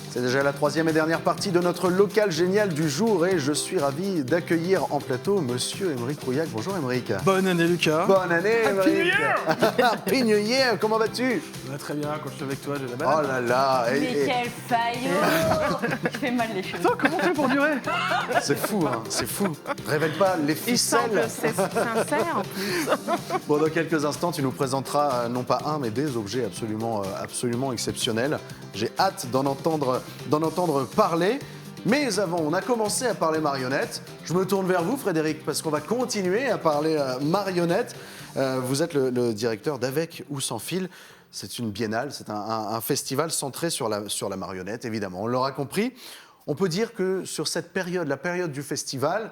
C'est déjà la troisième et dernière partie de notre local génial du jour et je suis ravi d'accueillir en plateau Monsieur Aymeric Rouillac. Bonjour Aymeric. Bonne année Lucas. Bonne année Aymeric. Happy New Year. Comment vas-tu? Très bien, quand je suis avec toi, j'ai la banane. Oh là là. Mais quel faillot. Je fais mal les cheveux. Attends, comment on fait pour durer? C'est fou, hein, c'est fou. Révèle pas les ficelles. C'est sincère en plus. Bon, dans quelques instants, tu nous présenteras non pas un, mais des objets absolument exceptionnels. J'ai hâte d'en entendre parler. Mais avant, on a commencé à parler marionnettes. Je me tourne vers vous, Frédéric, parce qu'on va continuer à parler marionnettes. Vous êtes le directeur d'Avec ou Sans Fil. C'est une biennale, c'est un festival centré sur la marionnette, évidemment. On l'aura compris. On peut dire que sur cette période, la période du festival,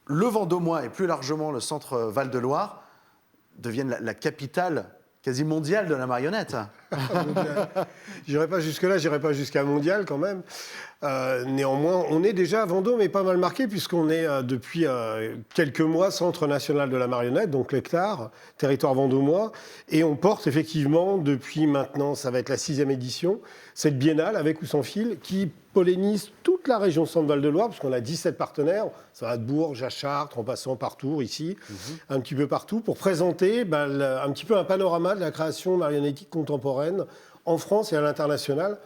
le Vendômois et plus largement le centre Val-de-Loire deviennent la capitale quasi mondiale de la marionnette. J'irai pas jusque-là, j'irai pas jusqu'à mondial quand même. Néanmoins, on est déjà à Vendôme et pas mal marqué puisqu'on est depuis quelques mois Centre national de la marionnette, donc l'hectare, territoire vendômois, et on porte effectivement depuis maintenant, ça va être la 6e édition, cette biennale avec ou sans fil qui pollinise toute la région Centre-Val-de-Loire, parce qu'on a 17 partenaires, ça va de Bourges à Chartres, en passant par Tours, ici, un petit peu partout, pour présenter un petit peu un panorama de la création marionnettique contemporaine en France et à l'international,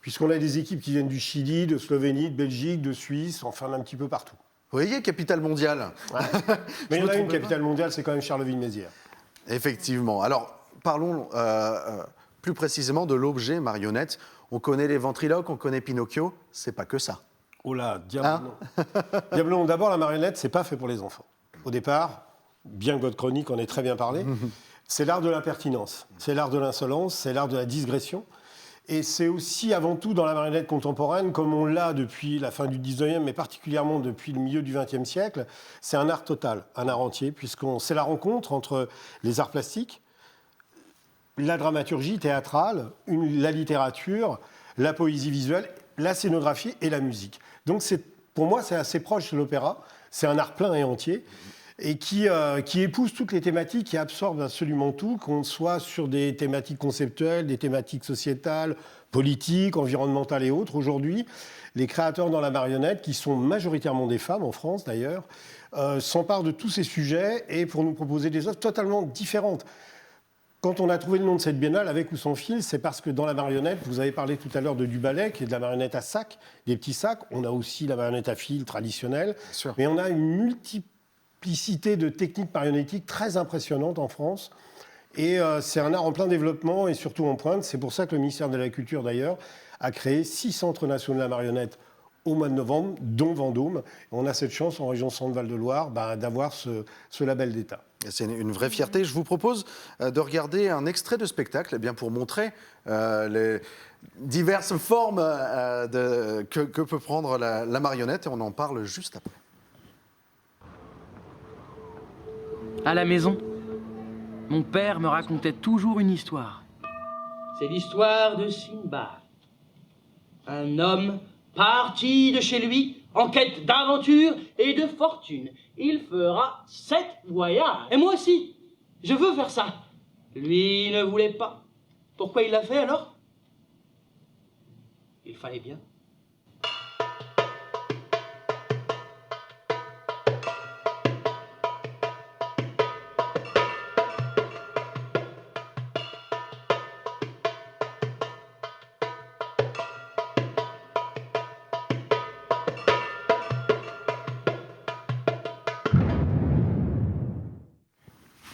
puisqu'on a des équipes qui viennent du Chili, de Slovénie, de Belgique, de Suisse, enfin un petit peu partout. Vous voyez, capitale mondiale. Ouais. Mais il y en a une capitale mondiale, c'est quand même Charleville-Mézières. Effectivement. Alors, parlons plus précisément de l'objet marionnette. On connaît les ventriloques, on connaît Pinocchio, c'est pas que ça. Oh là, diable non. Diable non. D'abord, la marionnette, c'est pas fait pour les enfants. Au départ, bien God Chronique en est très bien parlé, c'est l'art de l'impertinence, c'est l'art de l'insolence, c'est l'art de la digression. Et c'est aussi, avant tout, dans la marionnette contemporaine, comme on l'a depuis la fin du 19e, mais particulièrement depuis le milieu du 20e siècle, c'est un art total, un art entier, c'est la rencontre entre les arts plastiques, la dramaturgie théâtrale, la littérature, la poésie visuelle, la scénographie et la musique. Donc pour moi, c'est assez proche de l'opéra. C'est un art plein et entier et qui épouse toutes les thématiques, qui absorbe absolument tout, qu'on soit sur des thématiques conceptuelles, des thématiques sociétales, politiques, environnementales et autres. Aujourd'hui, les créateurs dans la marionnette, qui sont majoritairement des femmes en France d'ailleurs, s'emparent de tous ces sujets et pour nous proposer des œuvres totalement différentes. Quand on a trouvé le nom de cette biennale, avec ou sans fil, c'est parce que dans la marionnette, vous avez parlé tout à l'heure de du ballet, qui est de la marionnette à sac, des petits sacs. On a aussi la marionnette à fil traditionnelle. Mais on a une multiplicité de techniques marionnettiques très impressionnantes en France. Et c'est un art en plein développement et surtout en pointe. C'est pour ça que le ministère de la Culture, d'ailleurs, a créé 6 centres nationaux de la marionnette au mois de novembre, dont Vendôme. Et on a cette chance en région Centre-Val-de-Loire d'avoir ce label d'État. C'est une vraie fierté. Je vous propose de regarder un extrait de spectacle eh bien, pour montrer les diverses formes que peut prendre la marionnette et on en parle juste après. À la maison, mon père me racontait toujours une histoire. C'est l'histoire de Sinbad. Un homme parti de chez lui en quête d'aventure et de fortune. Il fera 7 voyages. Et moi aussi, je veux faire ça. Lui ne voulait pas. Pourquoi il l'a fait alors? Il fallait bien.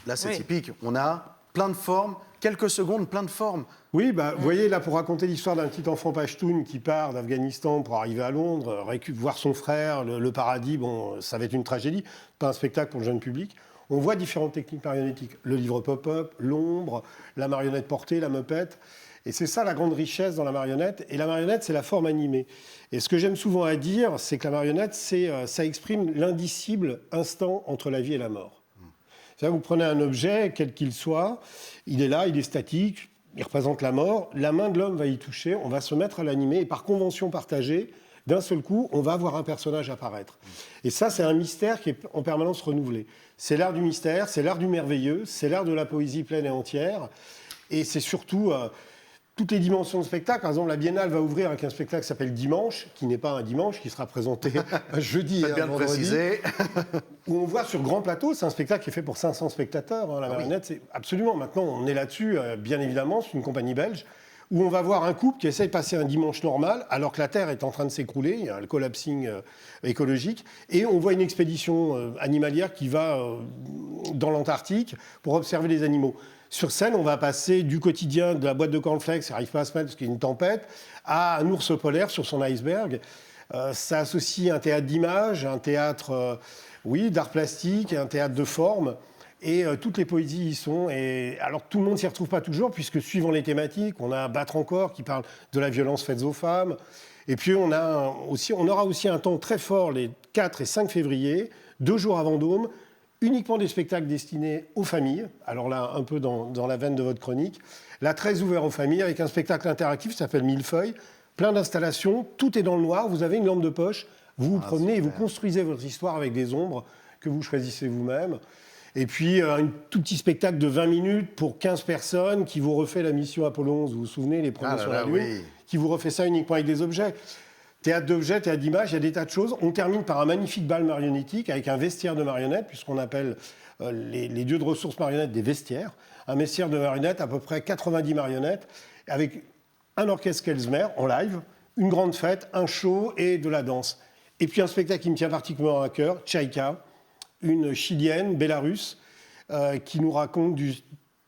Là, c'est typique. On a plein de formes, quelques secondes, plein de formes. Oui, vous voyez, là, pour raconter l'histoire d'un petit enfant pachtoun qui part d'Afghanistan pour arriver à Londres, voir son frère, le paradis, bon, ça va être une tragédie, pas un spectacle pour le jeune public. On voit différentes techniques marionnettiques. Le livre pop-up, l'ombre, la marionnette portée, la mopette. Et c'est ça la grande richesse dans la marionnette. Et la marionnette, c'est la forme animée. Et ce que j'aime souvent à dire, c'est que la marionnette, ça exprime l'indicible instant entre la vie et la mort. C'est-à-dire, vous prenez un objet, quel qu'il soit, il est là, il est statique, il représente la mort, la main de l'homme va y toucher, on va se mettre à l'animer, et par convention partagée, d'un seul coup, on va voir un personnage apparaître. Et ça, c'est un mystère qui est en permanence renouvelé. C'est l'art du mystère, c'est l'art du merveilleux, c'est l'art de la poésie pleine et entière. Et c'est surtout toutes les dimensions de spectacle. Par exemple, la Biennale va ouvrir avec un spectacle qui s'appelle Dimanche, qui n'est pas un dimanche, qui sera présenté un jeudi et un bien le vendredi. préciser. Où on voit sur grand plateau, c'est un spectacle qui est fait pour 500 spectateurs. La marionnette, c'est absolument. Maintenant, on est là-dessus, bien évidemment, c'est une compagnie belge, où on va voir un couple qui essaie de passer un dimanche normal, alors que la Terre est en train de s'écrouler, il y a le collapsing écologique, et on voit une expédition animalière qui va dans l'Antarctique pour observer les animaux. Sur scène, on va passer du quotidien de la boîte de cornflakes, ça n'arrive pas à se mettre parce qu'il y a une tempête, à un ours polaire sur son iceberg. Ça associe un théâtre d'images, un théâtre d'art plastique, un théâtre de forme. Et toutes les poésies y sont. Et alors tout le monde s'y retrouve pas toujours, puisque suivant les thématiques, on a Battre encore qui parle de la violence faite aux femmes. Et puis on aura aussi un temps très fort les 4 et 5 février, 2 jours à Vendôme, uniquement des spectacles destinés aux familles. Alors là, un peu dans la veine de votre chronique. Là, très ouvert aux familles, avec un spectacle interactif qui s'appelle Millefeuille. Plein d'installations, tout est dans le noir, vous avez une lampe de poche, vous vous promenez et vous construisez votre histoire avec des ombres que vous choisissez vous-même. Et puis, un tout petit spectacle de 20 minutes pour 15 personnes qui vous refait la mission Apollo 11. Vous vous souvenez, les premiers sur la Lune, qui vous refait ça uniquement avec des objets. Théâtre d'objets, théâtre d'images, il y a des tas de choses. On termine par un magnifique bal marionnettique avec un vestiaire de marionnettes, puisqu'on appelle les dieux de ressources marionnettes des vestiaires. Un vestiaire de marionnettes, à peu près 90 marionnettes, avec un orchestre Kelsmer en live, une grande fête, un show et de la danse. Et puis un spectacle qui me tient particulièrement à cœur, Tchaïka, une Chilienne, Bélarusse, qui nous raconte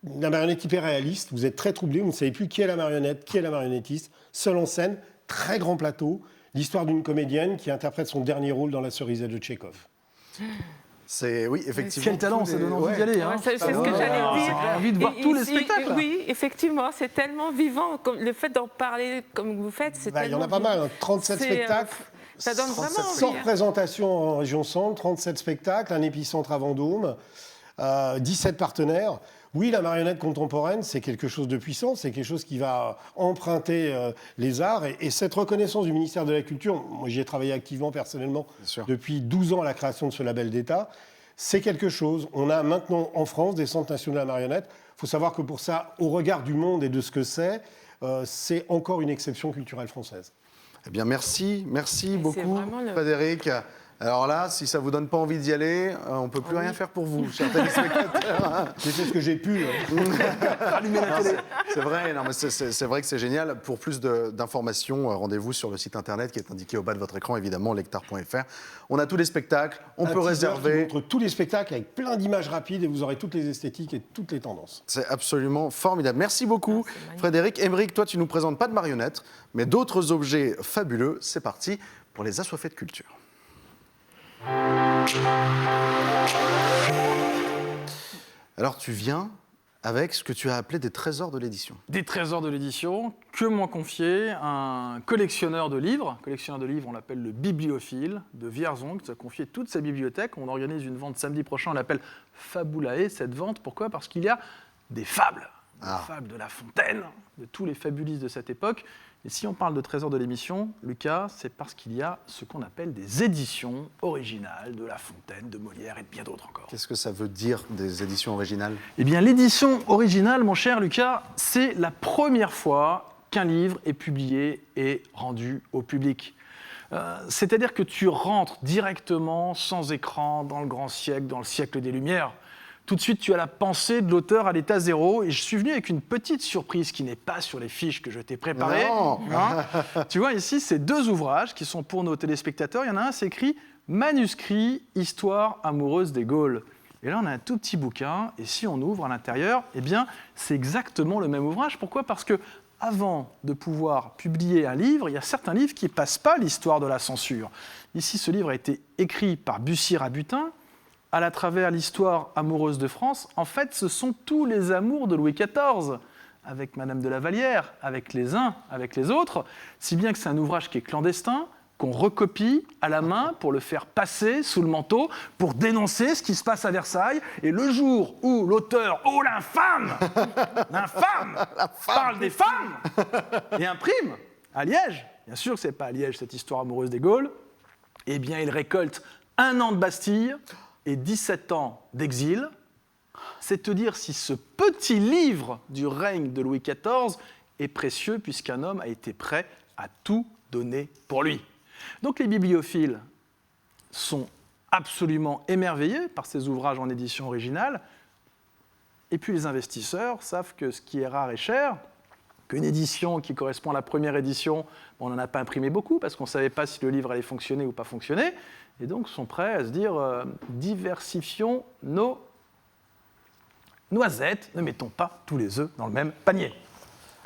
la marionnette hyper réaliste. Vous êtes très troublés, vous ne savez plus qui est la marionnette, qui est la marionnettiste. Seule en scène, très grand plateau, l'histoire d'une comédienne qui interprète son dernier rôle dans La Cerisette de Tchekhov. Oui, effectivement. Quel talent, ça donne envie d'y aller. Hein. C'est ce que j'allais dire. J'ai envie de voir tous les spectacles. Oui, effectivement, c'est tellement vivant. Comme le fait d'en parler comme vous faites, c'est tellement... Il y en a pas mal, 37 spectacles. Ça donne vraiment envie. 100 représentations en région centre, 37 spectacles, un épicentre à Vendôme, 17 partenaires. Oui, la marionnette contemporaine, c'est quelque chose de puissant, c'est quelque chose qui va emprunter les arts. Et cette reconnaissance du ministère de la Culture, moi j'y ai travaillé activement personnellement depuis 12 ans à la création de ce label d'État, c'est quelque chose. On a maintenant en France des centres nationaux de la marionnette. Il faut savoir que pour ça, au regard du monde et de ce que c'est encore une exception culturelle française. Eh bien, merci beaucoup, Frédéric. Alors là, si ça ne vous donne pas envie d'y aller, on ne peut plus rien faire pour vous, chers téléspectateurs. J'ai fait ce que j'ai pu. Allumer la télé. C'est vrai, non, mais c'est vrai que c'est génial. Pour plus d'informations, rendez-vous sur le site internet qui est indiqué au bas de votre écran, évidemment, lectar.fr. On a tous les spectacles, on peut réserver. On montre tous les spectacles avec plein d'images rapides et vous aurez toutes les esthétiques et toutes les tendances. C'est absolument formidable. Merci beaucoup, Frédéric. Émeric, toi, tu ne nous présentes pas de marionnettes, mais d'autres objets fabuleux. C'est parti pour les assoiffés de culture. Alors tu viens avec ce que tu as appelé des trésors de l'édition. Des trésors de l'édition que m'ont confié un collectionneur de livres. Collectionneur de livres, on l'appelle le bibliophile de Vierzon, qui nous a confié toute sa bibliothèque. On organise une vente samedi prochain, on l'appelle Fabulae, cette vente. Pourquoi ? Parce qu'il y a des fables. Des fables de La Fontaine, de tous les fabulistes de cette époque. Et si on parle de trésors de l'émission, Lucas, c'est parce qu'il y a ce qu'on appelle des éditions originales de La Fontaine, de Molière et de bien d'autres encore. Qu'est-ce que ça veut dire, des éditions originales ? Eh bien, l'édition originale, mon cher Lucas, c'est la première fois qu'un livre est publié et rendu au public. C'est-à-dire que tu rentres directement, sans écran, dans le grand siècle, dans le siècle des Lumières. Tout de suite, tu as la pensée de l'auteur à l'état zéro. Et je suis venu avec une petite surprise qui n'est pas sur les fiches que je t'ai préparées. Non. Tu vois, ici, c'est 2 ouvrages qui sont pour nos téléspectateurs. Il y en a un, c'est écrit « Manuscrit, histoire amoureuse des Gaules ». Et là, on a un tout petit bouquin. Et si on ouvre à l'intérieur, eh bien, c'est exactement le même ouvrage. Pourquoi ? Parce que avant de pouvoir publier un livre, il y a certains livres qui ne passent pas l'histoire de la censure. Ici, ce livre a été écrit par Bussy-Rabutin, à travers l'histoire amoureuse de France. En fait, ce sont tous les amours de Louis XIV, avec Madame de la Vallière, avec les uns, avec les autres, si bien que c'est un ouvrage qui est clandestin, qu'on recopie à la main pour le faire passer sous le manteau, pour dénoncer ce qui se passe à Versailles. Et le jour où l'auteur, l'infâme, parle des femmes et imprime à Liège, bien sûr que ce n'est pas à Liège cette histoire amoureuse des Gaules, eh bien il récolte 1 an de Bastille et 17 ans d'exil, C'est te dire si ce petit livre du règne de Louis XIV est précieux, puisqu'un homme a été prêt à tout donner pour lui. Donc les bibliophiles sont absolument émerveillés par ces ouvrages en édition originale, et puis les investisseurs savent que ce qui est rare est cher, qu'une édition qui correspond à la première édition, on n'en a pas imprimé beaucoup, parce qu'on ne savait pas si le livre allait fonctionner ou pas fonctionner, et donc sont prêts à se dire diversifions nos noisettes, ne mettons pas tous les œufs dans le même panier.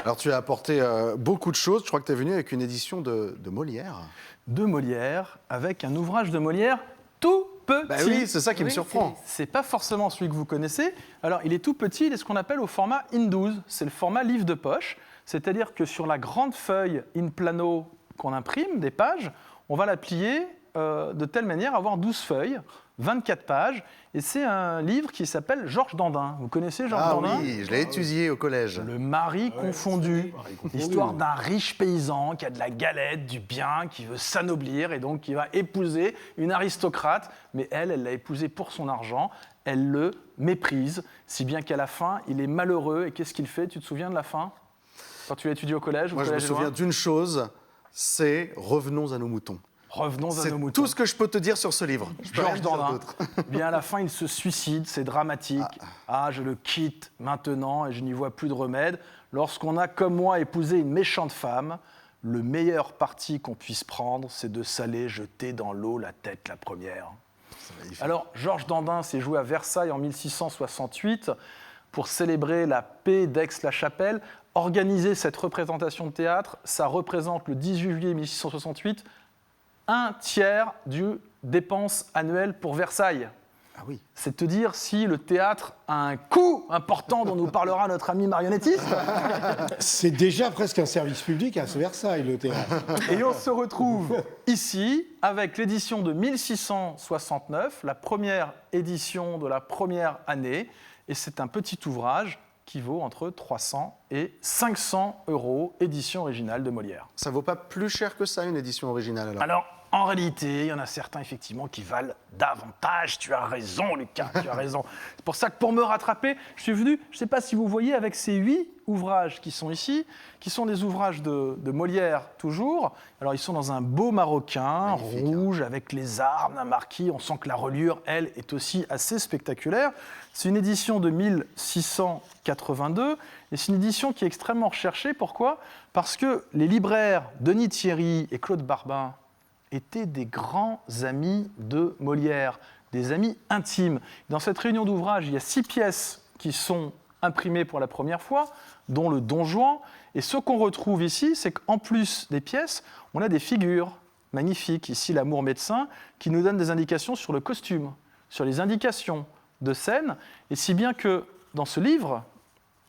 Alors tu as apporté beaucoup de choses, je crois que tu es venu avec une édition de Molière. De Molière, avec un ouvrage de Molière tout petit. Bah oui, c'est ça qui me surprend. C'est pas forcément celui que vous connaissez. Alors, il est tout petit, il est ce qu'on appelle au format in-12. C'est le format livre de poche. C'est-à-dire que sur la grande feuille in plano qu'on imprime, des pages, on va la plier de telle manière à avoir 12 feuilles, 24 pages. Et c'est un livre qui s'appelle Georges Dandin. Vous connaissez Georges Dandin ? Ah oui, je l'ai étudié au collège. Le mari confondu. L'histoire d'un riche paysan qui a de la galette, du bien, qui veut s'anoblir et donc qui va épouser une aristocrate. Mais elle l'a épousé pour son argent. Elle le méprise, si bien qu'à la fin, il est malheureux. Et qu'est-ce qu'il fait ? Tu te souviens de la fin ? Quand tu l'as étudié au collège ? Moi, je me souviens d'une chose, c'est revenons à nos moutons. Revenons à C'est nos moutons. tout ce que je peux te dire sur ce livre. Je peux rien Georges dire Dandin. d'autre. Bien à la fin, il se suicide, c'est dramatique. Ah, je le quitte maintenant et je n'y vois plus de remède. Lorsqu'on a, comme moi, épousé une méchante femme, le meilleur parti qu'on puisse prendre, c'est de s'aller jeter dans l'eau la tête la première. Alors, Georges Dandin s'est joué à Versailles en 1668 pour célébrer la paix d'Aix-la-Chapelle. Organiser cette représentation de théâtre, ça représente le 18 juillet 1668 un tiers du dépense annuelle pour Versailles. Ah oui. C'est te dire si le théâtre a un coût important dont nous parlera notre ami marionnettiste. C'est déjà presque un service public à Versailles, le théâtre. Et on se retrouve ici avec l'édition de 1669, la première édition de la première année. Et c'est un petit ouvrage qui vaut entre 300 et 500 €, édition originale de Molière. Ça vaut pas plus cher que ça, une édition originale alors Alors, en réalité, il y en a certains, effectivement, qui valent davantage. Tu as raison, Lucas, tu as raison. C'est pour ça que, pour me rattraper, je suis venu, je ne sais pas si vous voyez, avec ces 8 ouvrages qui sont ici, qui sont des ouvrages de Molière, toujours. Alors, ils sont dans un beau maroquin, rouge, avec les armes d'un marquis. On sent que la reliure, elle, est aussi assez spectaculaire. C'est une édition de 1682, et c'est une édition qui est extrêmement recherchée. Pourquoi ? Parce que les libraires Denis Thierry et Claude Barbin étaient des grands amis de Molière, des amis intimes. Dans cette réunion d'ouvrages, il y a 6 pièces qui sont imprimées pour la première fois, dont le Don Juan. Et ce qu'on retrouve ici, c'est qu'en plus des pièces, on a des figures magnifiques. Ici, l'amour médecin, qui nous donne des indications sur le costume, sur les indications de scène. Et si bien que dans ce livre,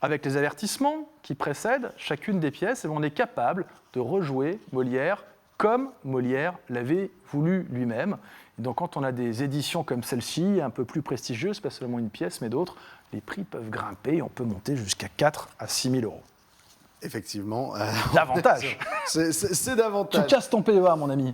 avec les avertissements qui précèdent chacune des pièces, on est capable de rejouer Molière comme Molière l'avait voulu lui-même. Et donc quand on a des éditions comme celle-ci, un peu plus prestigieuses, pas seulement une pièce, mais d'autres, les prix peuvent grimper et on peut monter jusqu'à 4 à 6 000 €. Effectivement. Davantage. C'est davantage. Tu casses ton PEA, mon ami.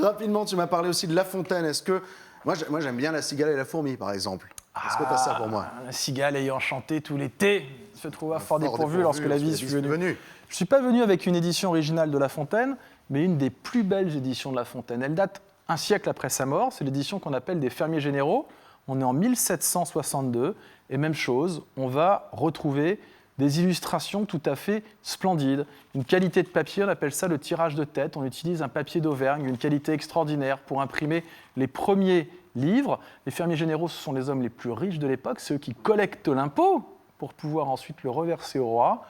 Rapidement, tu m'as parlé aussi de La Fontaine. Est-ce que... Moi, j'aime bien La Cigale et la Fourmi, par exemple. Est-ce que tu as ça pour moi ? La cigale ayant chanté tout l'été se trouva fort dépourvu lorsque la vie fut venue. Je ne suis pas venu avec une édition originale de La Fontaine, mais une des plus belles éditions de La Fontaine. Elle date un siècle après sa mort. C'est l'édition qu'on appelle des Fermiers généraux. On est en 1762. Et même chose, on va retrouver des illustrations tout à fait splendides. Une qualité de papier, on appelle ça le tirage de tête. On utilise un papier d'Auvergne, une qualité extraordinaire pour imprimer les premiers livres. Les fermiers généraux, ce sont les hommes les plus riches de l'époque, c'est eux qui collectent l'impôt pour pouvoir ensuite le reverser au roi.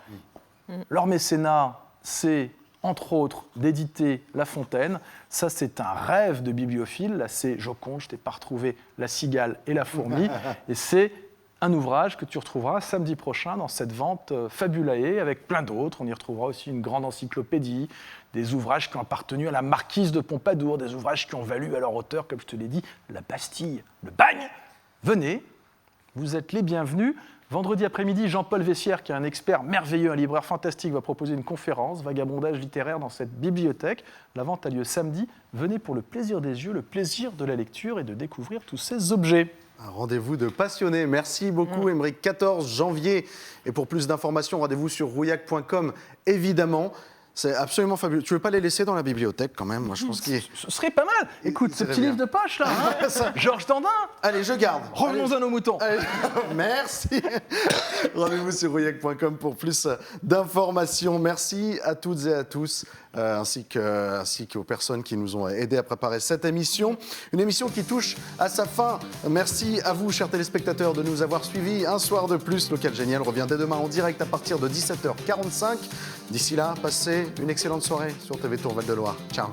Leur mécénat, c'est entre autres d'éditer La Fontaine. Ça, c'est un rêve de bibliophile. Là, c'est Joconde, je t'ai pas retrouvé La Cigale et la Fourmi. Et c'est un ouvrage que tu retrouveras samedi prochain dans cette vente Fabulae avec plein d'autres. On y retrouvera aussi une grande encyclopédie, des ouvrages qui ont appartenu à la marquise de Pompadour, des ouvrages qui ont valu à leur auteur, comme je te l'ai dit, la Bastille, le bagne. Venez, vous êtes les bienvenus. Vendredi après-midi, Jean-Paul Vessière, qui est un expert merveilleux, un libraire fantastique, va proposer une conférence, vagabondage littéraire dans cette bibliothèque. La vente a lieu samedi. Venez pour le plaisir des yeux, le plaisir de la lecture et de découvrir tous ces objets. Un rendez-vous de passionnés. Merci beaucoup, Émeric. 14 janvier. Et pour plus d'informations, rendez-vous sur rouillac.com, évidemment. C'est absolument fabuleux. Tu veux pas les laisser dans la bibliothèque quand même? Moi, je pense qu'il est... Ce serait pas mal. Écoute, ce serait petit bien. livre de poche là, hein, Georges Dandin. Allez, je garde. Revenons à nos moutons. Allez, merci. Rendez-vous sur rouillac.com pour plus d'informations. Merci à toutes et à tous, ainsi qu'aux personnes qui nous ont aidés à préparer cette émission. Une émission qui touche à sa fin. Merci à vous, chers téléspectateurs, de nous avoir suivis. Un soir de plus, Local Génial revient dès demain en direct à partir de 17h45. D'ici là, passez une excellente soirée sur TV Tour Val de Loire. Ciao.